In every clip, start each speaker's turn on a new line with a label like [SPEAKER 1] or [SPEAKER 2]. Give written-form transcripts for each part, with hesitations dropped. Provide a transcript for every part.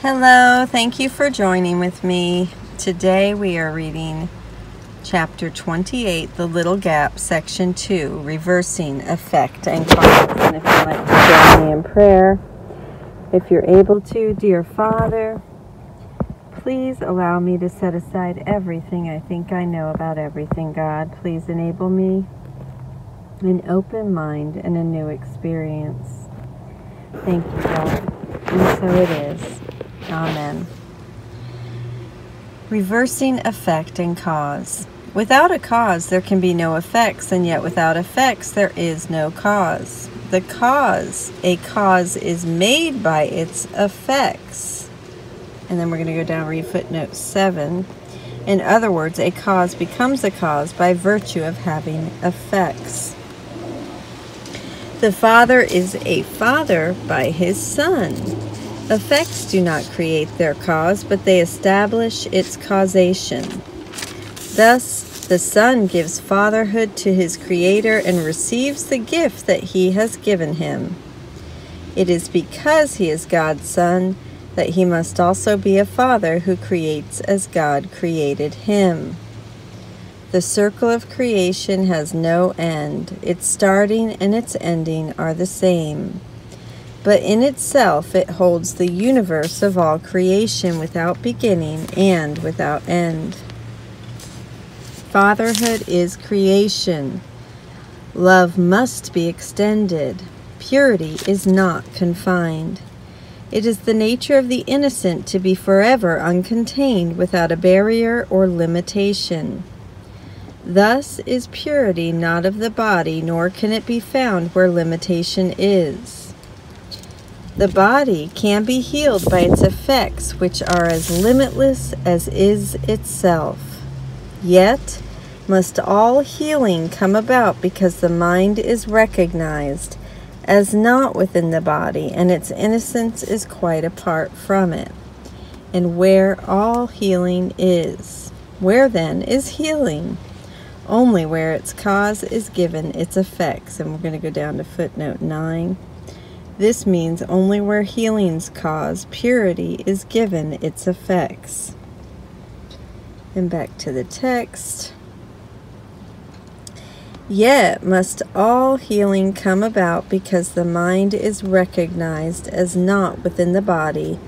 [SPEAKER 1] Hello, thank you for joining with me. Today we are reading chapter 28, The Little Gap, section 2, Reversing Effect and Cause. And if you'd like to join me in prayer, if you're able to, dear Father, please allow me to set aside everything I think I know about everything, God. Please enable me an open mind and a new experience. Thank you, God. And so it is. Amen. Reversing effect and cause. Without a cause, there can be no effects, and yet without effects, there is no cause. A cause is made by its effects. And then we're going to go down and read footnote 7. In other words, a cause becomes a cause by virtue of having effects. The Father is a father by his Son. Effects do not create their cause, but they establish its causation. Thus, the Son gives fatherhood to his Creator and receives the gift that he has given him. It is because he is God's Son that he must also be a father who creates as God created him. The circle of creation has no end. Its starting and its ending are the same. But in itself it holds the universe of all creation without beginning and without end. Fatherhood is creation. Love must be extended. Purity is not confined. It is the nature of the innocent to be forever uncontained without a barrier or limitation. Thus is purity not of the body, nor can it be found where limitation is. The body can be healed by its effects, which are as limitless as is itself. Yet must all healing come about because the mind is recognized as not within the body, and its innocence is quite apart from it. And where all healing is, where then is healing? Only where its cause is given its effects. And we're going to go down to footnote 9. This means only where healing's cause, purity, is given its effects. And back to the text. Yet must all healing come about because the mind is recognized as not within the body,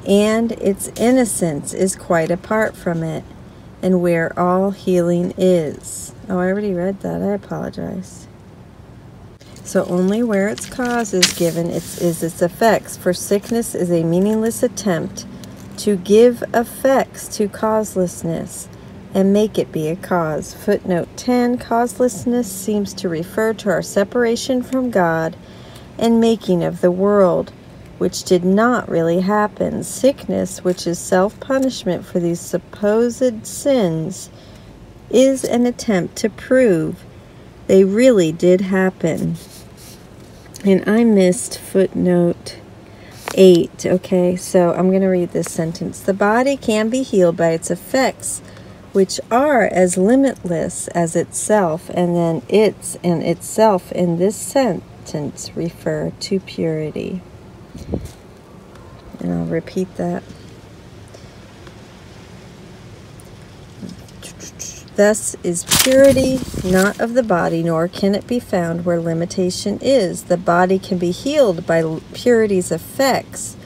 [SPEAKER 1] and its innocence is quite apart from it, and where all healing is. Oh, I already read that. I apologize. So only where its cause is given is its effects, for sickness is a meaningless attempt to give effects to causelessness and make it be a cause. Footnote 10, causelessness seems to refer to our separation from God and making of the world, which did not really happen. Sickness, which is self-punishment for these supposed sins, is an attempt to prove they really did happen. And I missed footnote 8. Okay, so I'm going to read this sentence. The body can be healed by its effects, which are as limitless as itself, and then its and itself in this sentence refer to purity. And I'll repeat that. Thus is purity not of the body, nor can it be found where limitation is. The body can be healed by purity's effects,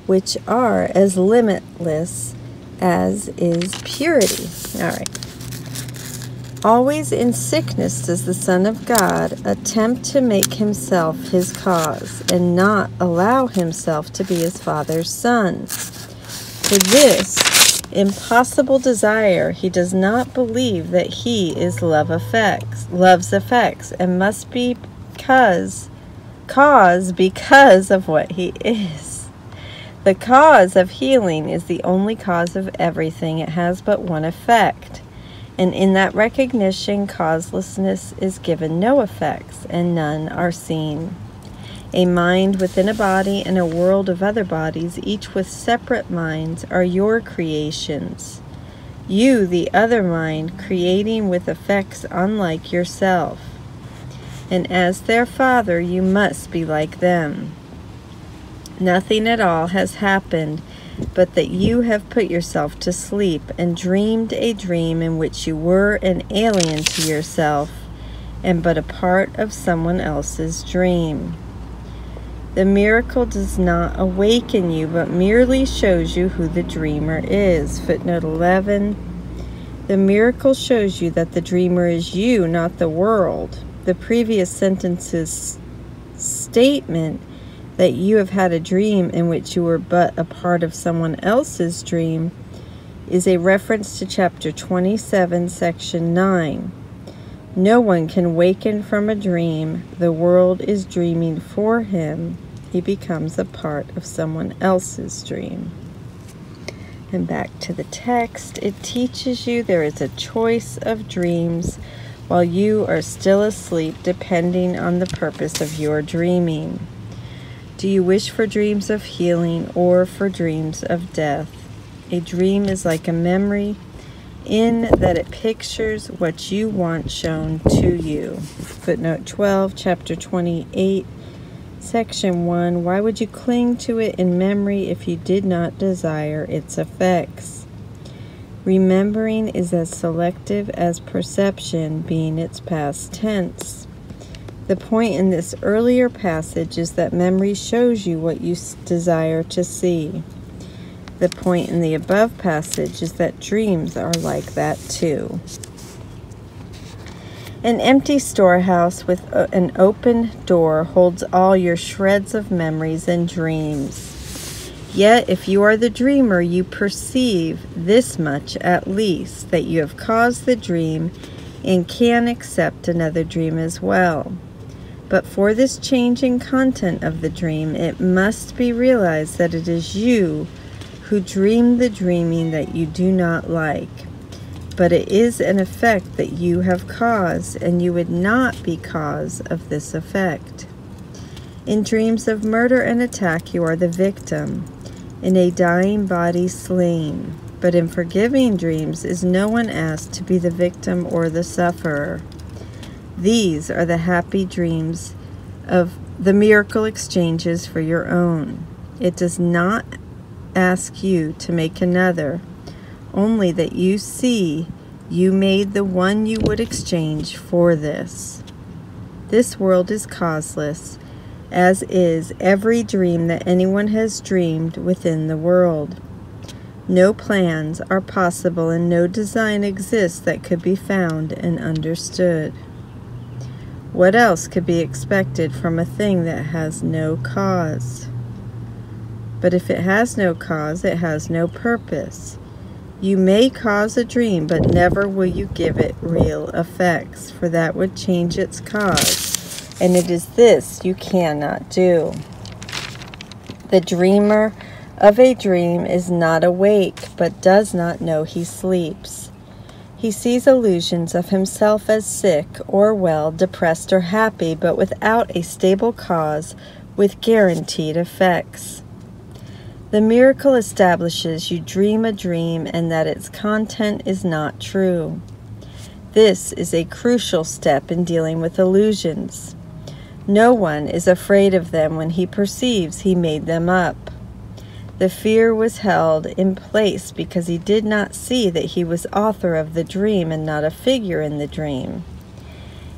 [SPEAKER 1] which are as limitless as is purity. All right. Always in sickness does the Son of God attempt to make himself his cause, and not allow himself to be his Father's Son. For this impossible desire, he does not believe that he is love's effects, and must be cause because of what he is. The cause of healing is the only cause of everything. It has but one effect, and in that recognition, causelessness is given no effects, and none are seen. A mind within a body and a world of other bodies, each with separate minds, are your creations. You, the other mind, creating with effects unlike yourself. And as their father, you must be like them. Nothing at all has happened but that you have put yourself to sleep and dreamed a dream in which you were an alien to yourself and but a part of someone else's dream. The miracle does not awaken you, but merely shows you who the dreamer is. Footnote 11. The miracle shows you that the dreamer is you, not the world. The previous sentence's statement that you have had a dream in which you were but a part of someone else's dream is a reference to chapter 27, section 9. No one can waken from a dream. The world is dreaming for him. He becomes a part of someone else's dream. And back to the text, it teaches you there is a choice of dreams while you are still asleep, depending on the purpose of your dreaming. Do you wish for dreams of healing or for dreams of death? A dream is like a memory in that it pictures what you want shown to you. Footnote 12, chapter 28, section 1. Why would you cling to it in memory if you did not desire its effects? Remembering is as selective as perception, being its past tense. The point in this earlier passage is that memory shows you what you desire to see. The point in the above passage is that dreams are like that too. An empty storehouse with an open door holds all your shreds of memories and dreams. Yet, if you are the dreamer, you perceive this much at least, that you have caused the dream and can accept another dream as well. But for this change in content of the dream, it must be realized that it is you who dream the dreaming that you do not like. But it is an effect that you have caused, and you would not be cause of this effect. In dreams of murder and attack, you are the victim, in a dying body slain. But in forgiving dreams is no one asked to be the victim or the sufferer. These are the happy dreams of the miracle exchanges for your own. It does not ask you to make another, only that you see you made the one you would exchange for this. This world is causeless, as is every dream that anyone has dreamed within the world. No plans are possible, and no design exists that could be found and understood. What else could be expected from a thing that has no cause? But if it has no cause, it has no purpose. You may cause a dream, but never will you give it real effects, for that would change its cause, and it is this you cannot do. The dreamer of a dream is not awake, but does not know he sleeps. He sees illusions of himself as sick or well, depressed or happy, but without a stable cause, with guaranteed effects. The miracle establishes you dream a dream and that its content is not true. This is a crucial step in dealing with illusions. No one is afraid of them when he perceives he made them up. The fear was held in place because he did not see that he was author of the dream and not a figure in the dream.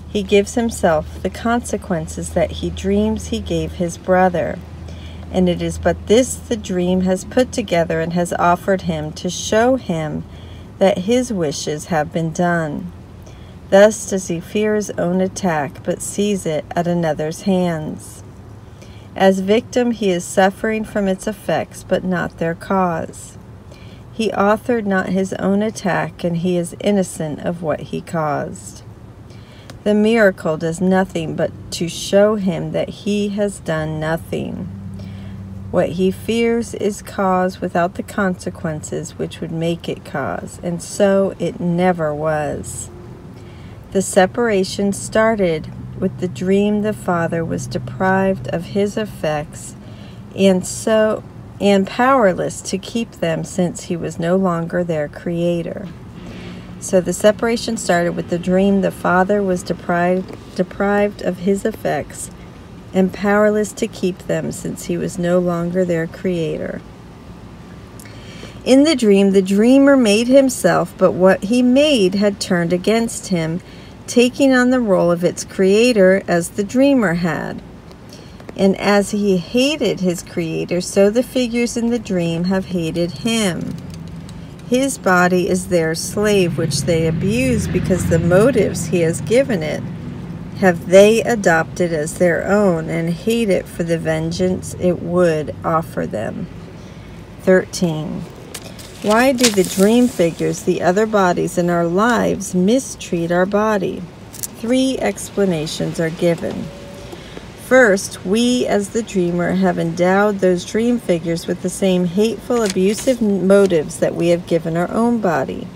[SPEAKER 1] He gives himself the consequences that he dreams he gave his brother, and it is but this the dream has put together and has offered him to show him that his wishes have been done. Thus does he fear his own attack, but sees it at another's hands. As victim, he is suffering from its effects, but not their cause. He authored not his own attack, and he is innocent of what he caused. The miracle does nothing but to show him that he has done nothing. What he fears is cause without the consequences which would make it cause, and so it never was. The separation started with the dream the father was deprived of his effects and powerless to keep them, since he was no longer their creator. So the separation started with the dream the father was deprived of his effects and powerless to keep them, since he was no longer their creator. In the dream, the dreamer made himself, but what he made had turned against him, taking on the role of its creator as the dreamer had. And as he hated his creator, so the figures in the dream have hated him. His body is their slave, which they abuse because the motives he has given it have they adopted as their own, and hate it for the vengeance it would offer them. 13. Why do the dream figures, the other bodies in our lives, mistreat our body? 3 explanations are given. First, we as the dreamer have endowed those dream figures with the same hateful, abusive motives that we have given our own body.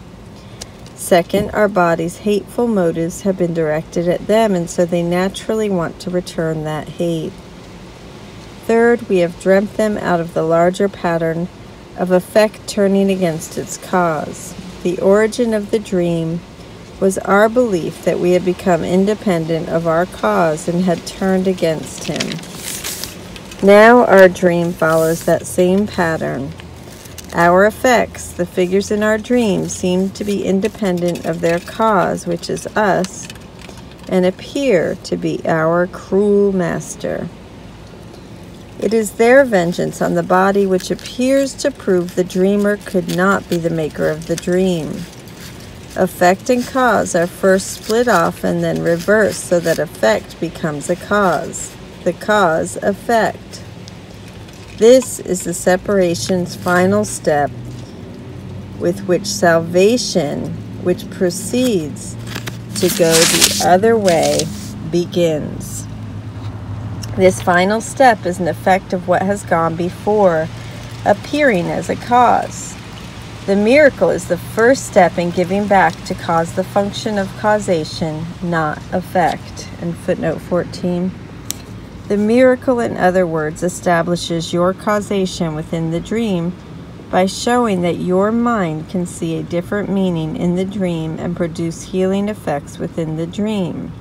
[SPEAKER 1] Second, our body's hateful motives have been directed at them, and so they naturally want to return that hate. Third, we have dreamt them out of the larger pattern of effect turning against its cause. The origin of the dream was our belief that we had become independent of our cause and had turned against him. Now our dream follows that same pattern. Our effects, the figures in our dreams, seem to be independent of their cause, which is us, and appear to be our cruel master. It is their vengeance on the body which appears to prove the dreamer could not be the maker of the dream. Effect and cause are first split off and then reversed so that effect becomes a cause. The cause, effect. This is the separation's final step with which salvation, which proceeds to go the other way, begins. This final step is an effect of what has gone before, appearing as a cause. The miracle is the first step in giving back to cause the function of causation, not effect. And footnote 14. The miracle, in other words, establishes your causation within the dream by showing that your mind can see a different meaning in the dream and produce healing effects within the dream,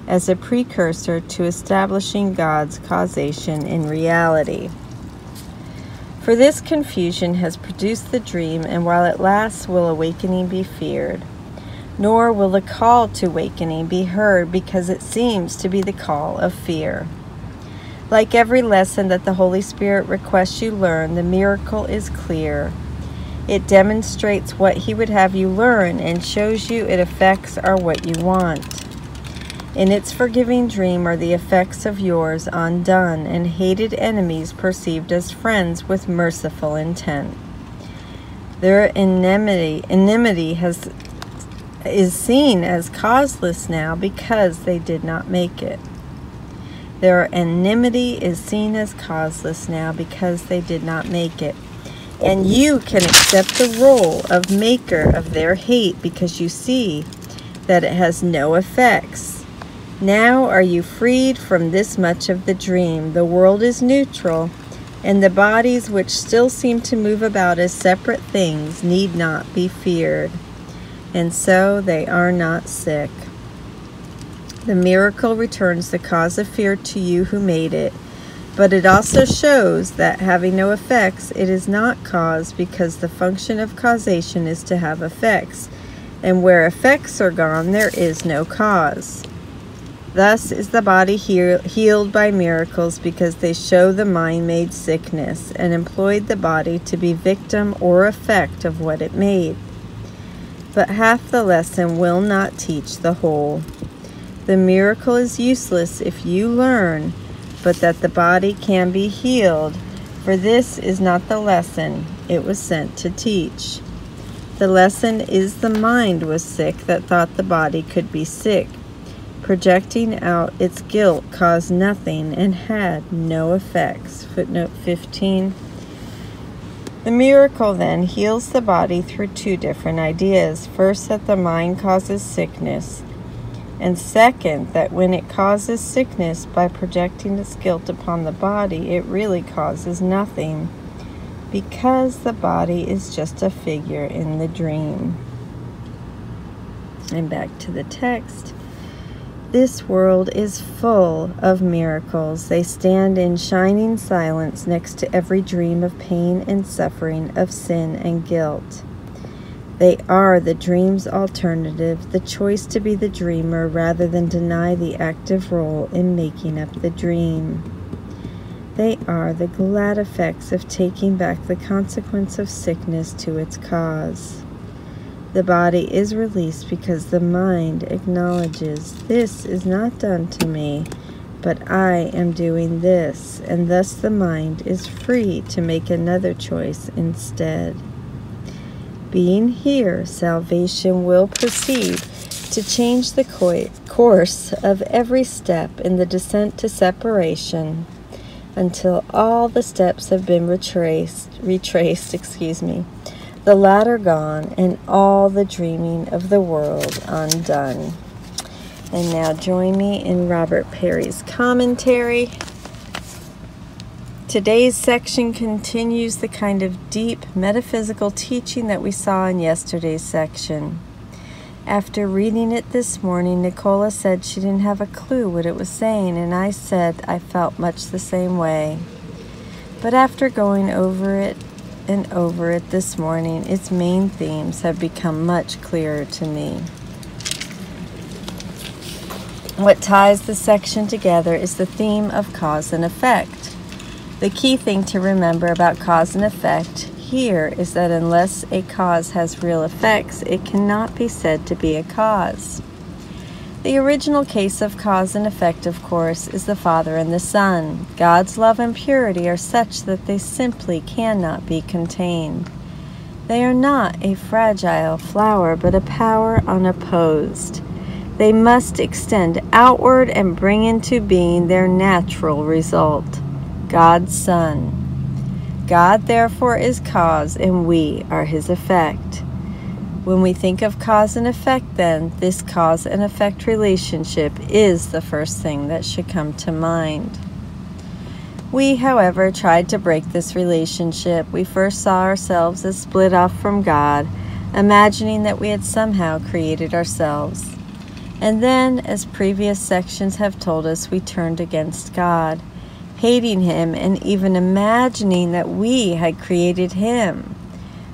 [SPEAKER 1] as a precursor to establishing God's causation in reality. For this confusion has produced the dream, and while it lasts will awakening be feared. Nor will the call to awakening be heard, because it seems to be the call of fear. Like every lesson that the Holy Spirit requests you learn, the miracle is clear. It demonstrates what He would have you learn and shows you its effects are what you want. In its forgiving dream are the effects of yours undone and hated enemies perceived as friends with merciful intent. Their enmity is seen as causeless now because they did not make it. Their enmity is seen as causeless now because they did not make it. And you can accept the role of maker of their hate because you see that it has no effects. Now are you freed from this much of the dream. The world is neutral, and the bodies which still seem to move about as separate things need not be feared. And so they are not sick. The miracle returns the cause of fear to you who made it, but it also shows that having no effects, it is not cause, because the function of causation is to have effects, and where effects are gone, there is no cause. Thus is the body healed by miracles, because they show the mind-made sickness, and employed the body to be victim or effect of what it made. But half the lesson will not teach the whole. The miracle is useless if you learn, but that the body can be healed, for this is not the lesson it was sent to teach. The lesson is the mind was sick that thought the body could be sick. Projecting out its guilt caused nothing and had no effects. Footnote 15. The miracle then heals the body through 2 different ideas. First, that the mind causes sickness, and second, that when it causes sickness by projecting its guilt upon the body, it really causes nothing, because the body is just a figure in the dream. And back to the text. This world is full of miracles. They stand in shining silence next to every dream of pain and suffering, of sin and guilt. They are the dream's alternative, the choice to be the dreamer rather than deny the active role in making up the dream. They are the glad effects of taking back the consequence of sickness to its cause. The body is released because the mind acknowledges, this is not done to me, but I am doing this, and thus the mind is free to make another choice instead. Being here, salvation will proceed to change the course of every step in the descent to separation until all the steps have been retraced, the ladder gone, and all the dreaming of the world undone. And now join me in Robert Perry's commentary. Today's section continues the kind of deep metaphysical teaching that we saw in yesterday's section. After reading it this morning, Nicola said she didn't have a clue what it was saying, and I said I felt much the same way. But after going over it and over it this morning, its main themes have become much clearer to me. What ties the section together is the theme of cause and effect. The key thing to remember about cause and effect here is that unless a cause has real effects, it cannot be said to be a cause. The original case of cause and effect, of course, is the Father and the Son. God's love and purity are such that they simply cannot be contained. They are not a fragile flower, but a power unopposed. They must extend outward and bring into being their natural result, God's Son. God, therefore, is cause, and we are his effect. When we think of cause and effect, then, this cause and effect relationship is the first thing that should come to mind. We, however, tried to break this relationship. We first saw ourselves as split off from God, imagining that we had somehow created ourselves. And then, as previous sections have told us, we turned against God, hating him and even imagining that we had created him.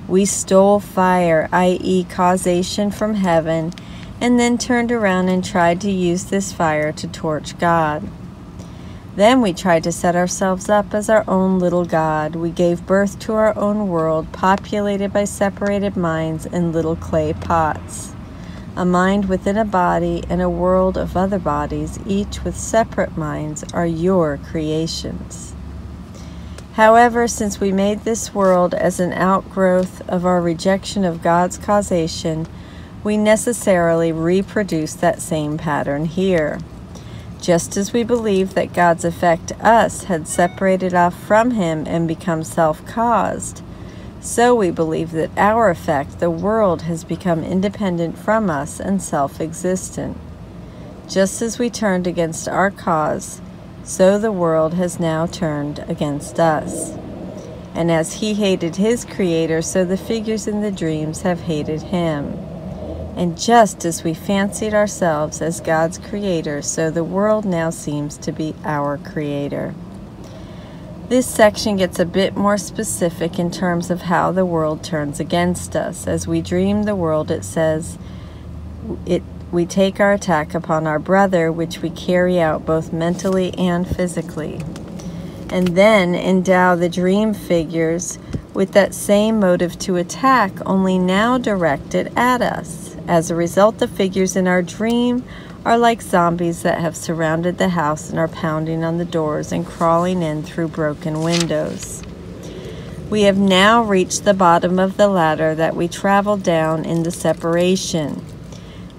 [SPEAKER 1] We stole fire, i.e. causation, from heaven, and then turned around and tried to use this fire to torch God. Then we tried to set ourselves up as our own little God. We gave birth to our own world, populated by separated minds in little clay pots. A mind within a body and a world of other bodies, each with separate minds, are your creations. However, since we made this world as an outgrowth of our rejection of God's causation, we necessarily reproduce that same pattern here. Just as we believe that God's effect, us, had separated off from him and become self-caused, so we believe that our effect, the world, has become independent from us and self-existent. Just as we turned against our cause, so the world has now turned against us. And as he hated his creator, so the figures in the dreams have hated him. And just as we fancied ourselves as God's creator, so the world now seems to be our creator. This section gets a bit more specific in terms of how the world turns against us. As we dream the world, it says, we take our attack upon our brother, which we carry out both mentally and physically, and then endow the dream figures with that same motive to attack, only now directed at us. As a result, the figures in our dream are like zombies that have surrounded the house and are pounding on the doors and crawling in through broken windows. We have now reached the bottom of the ladder that we traveled down in the separation.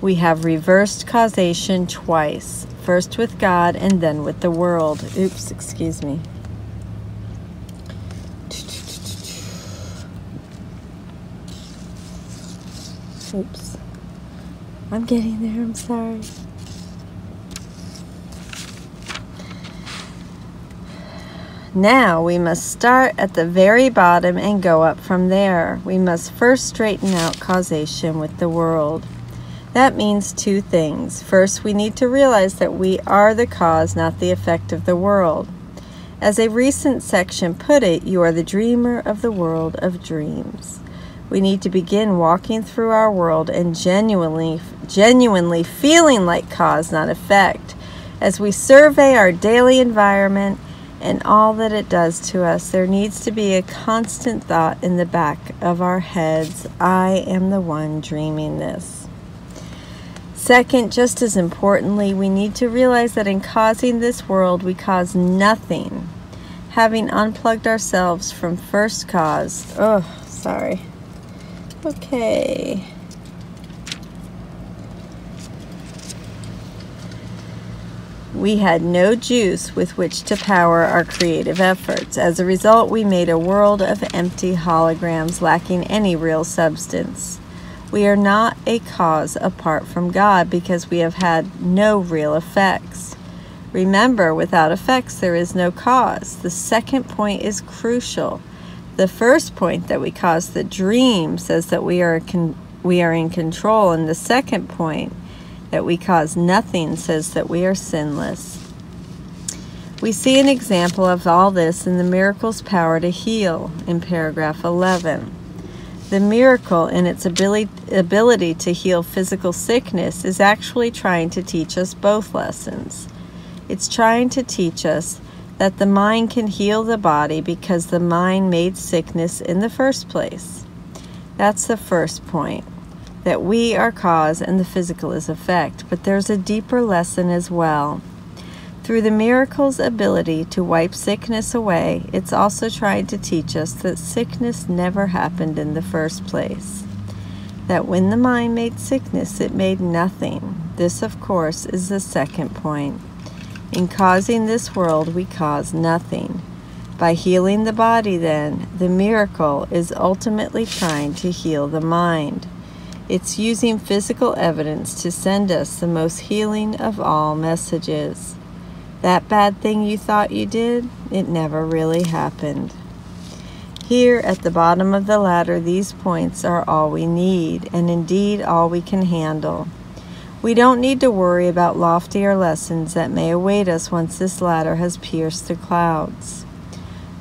[SPEAKER 1] We have reversed causation twice, first with God and then with the world. Oops, excuse me. Oops. I'm getting there, I'm sorry. Now we must start at the very bottom and go up from there. We must first straighten out causation with the world. That means two things. First, we need to realize that we are the cause, not the effect of the world. As a recent section put it, you are the dreamer of the world of dreams. We need to begin walking through our world and genuinely feeling like cause, not effect. As we survey our daily environment and all that it does to us, there needs to be a constant thought in the back of our heads, I am the one dreaming this. Second, just as importantly, we need to realize that in causing this world, we cause nothing. Having unplugged ourselves from first cause. Okay. We had no juice with which to power our creative efforts. As a result, we made a world of empty holograms lacking any real substance. We are not a cause apart from God because we have had no real effects. Remember, without effects there is no cause. The second point is crucial. The first point, that we cause the dream, says that we are in control, and the second point, that we cause nothing, says that we are sinless. We see an example of all this in the miracle's power to heal in paragraph 11. The miracle, in its ability to heal physical sickness, is actually trying to teach us both lessons. It's trying to teach us that the mind can heal the body because the mind made sickness in the first place. That's the first point, that we are cause and the physical is effect. But there's a deeper lesson as well. Through the miracle's ability to wipe sickness away, it's also trying to teach us that sickness never happened in the first place. That when the mind made sickness, it made nothing. This, of course, is the second point. In causing this world, we cause nothing. By healing the body, then, the miracle is ultimately trying to heal the mind. It's using physical evidence to send us the most healing of all messages. That bad thing you thought you did, it never really happened. Here at the bottom of the ladder, these points are all we need, and indeed all we can handle. We don't need to worry about loftier lessons that may await us once this ladder has pierced the clouds.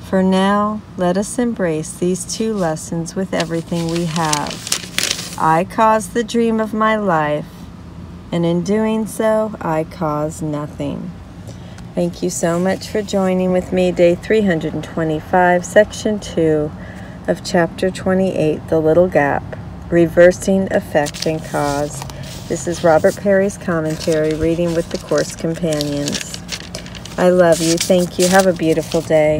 [SPEAKER 1] For now, let us embrace these two lessons with everything we have. I caused the dream of my life, and in doing so, I cause nothing. Thank you so much for joining with me, day 325, section 2 of chapter 28, The Little Gap, Reversing Effect and Cause. This is Robert Perry's commentary, reading with the Course Companions. I love you. Thank you. Have a beautiful day.